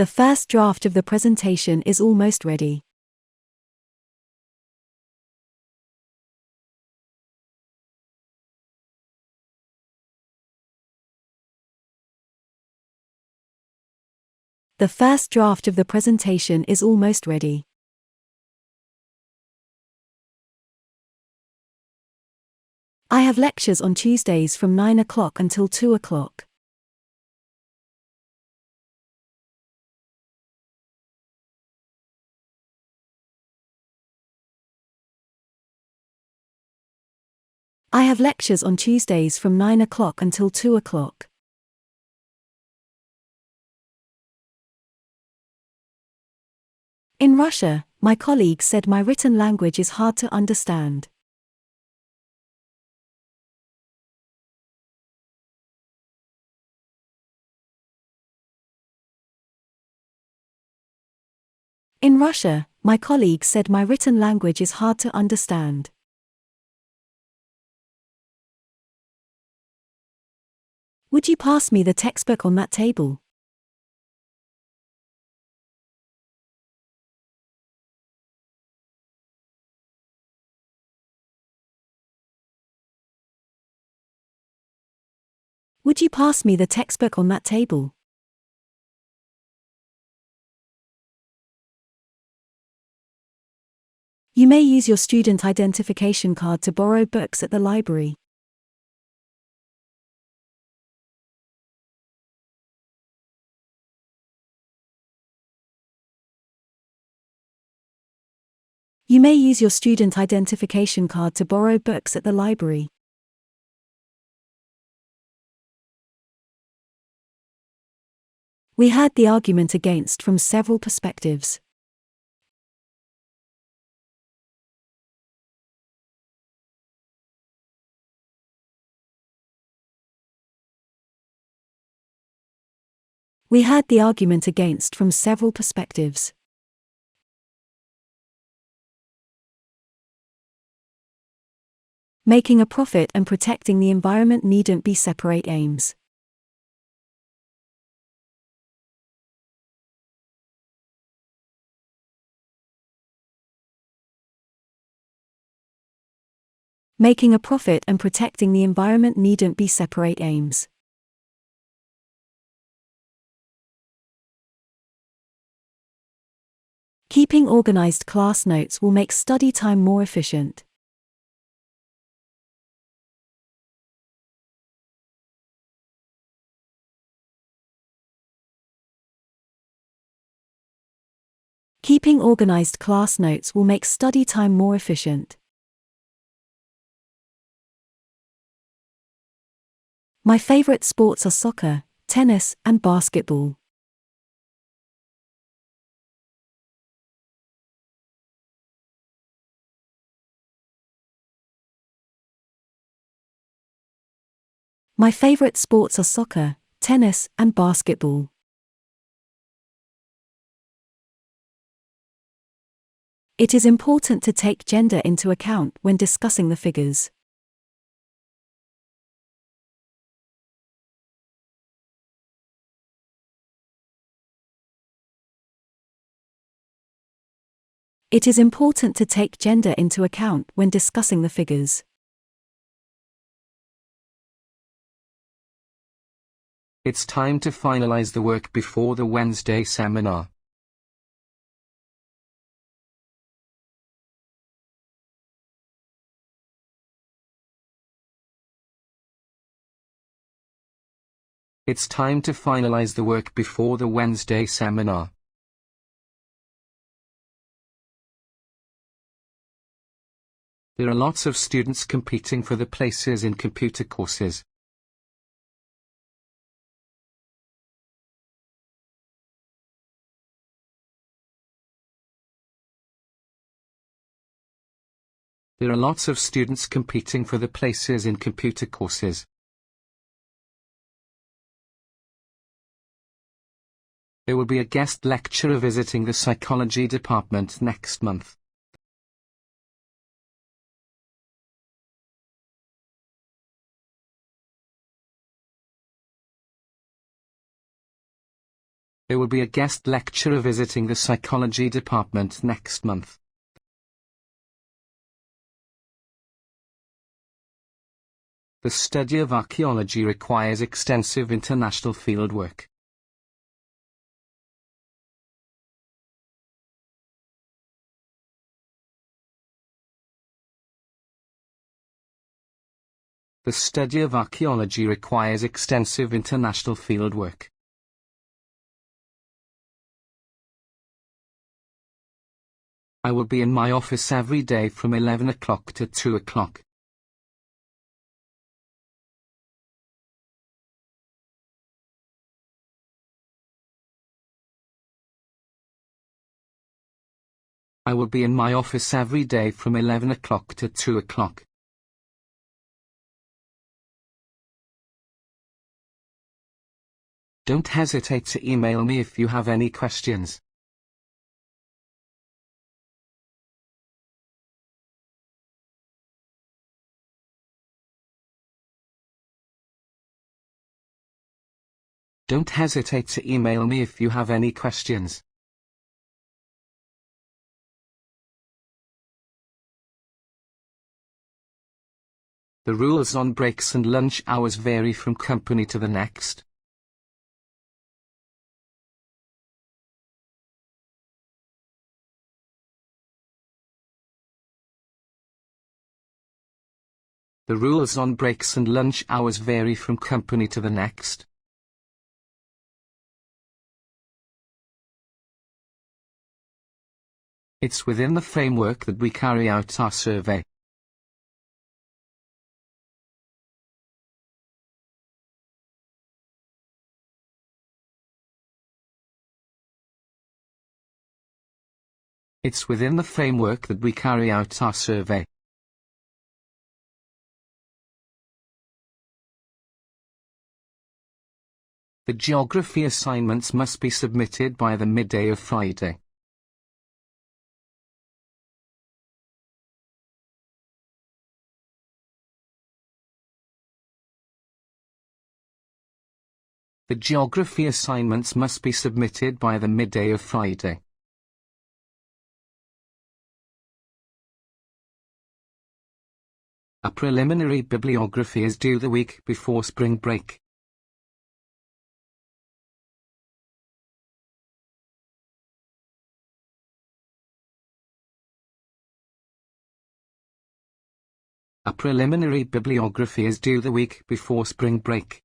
The first draft of the presentation is almost ready. The first draft of the presentation is almost ready. I have lectures on Tuesdays from 9 o'clock until 2 o'clock. I have lectures on Tuesdays from 9 o'clock until 2 o'clock. In Russia, my colleague said my written language is hard to understand. In Russia, my colleague said my written language is hard to understand. Would you pass me the textbook on that table? Would you pass me the textbook on that table? You may use your student identification card to borrow books at the library. You may use your student identification card to borrow books at the library. We heard the argument against from several perspectives. We heard the argument against from several perspectives. Making a profit and protecting the environment needn't be separate aims. Making a profit and protecting the environment needn't be separate aims. Keeping organized class notes will make study time more efficient. Keeping organized class notes will make study time more efficient. My favorite sports are soccer, tennis, and basketball. My favorite sports are soccer, tennis, and basketball. It is important to take gender into account when discussing the figures. It is important to take gender into account when discussing the figures. It's time to finalize the work before the Wednesday seminar. It's time to finalize the work before the Wednesday seminar. There are lots of students competing for the places in computer courses. There are lots of students competing for the places in computer courses. There will be a guest lecturer visiting the psychology department next month. There will be a guest lecturer visiting the psychology department next month. The study of archaeology requires extensive international fieldwork. The study of archaeology requires extensive international fieldwork. I will be in my office every day from 11 o'clock to 2 o'clock. I will be in my office every day from 11 o'clock to 2 o'clock. Don't hesitate to email me if you have any questions. Don't hesitate to email me if you have any questions. The rules on breaks and lunch hours vary from company to the next. The rules on breaks and lunch hours vary from company to the next. It's within the framework that we carry out our survey. It's within the framework that we carry out our survey. The geography assignments must be submitted by the midday of Friday. The geography assignments must be submitted by the midday of Friday. A preliminary bibliography is due the week before spring break. A preliminary bibliography is due the week before spring break.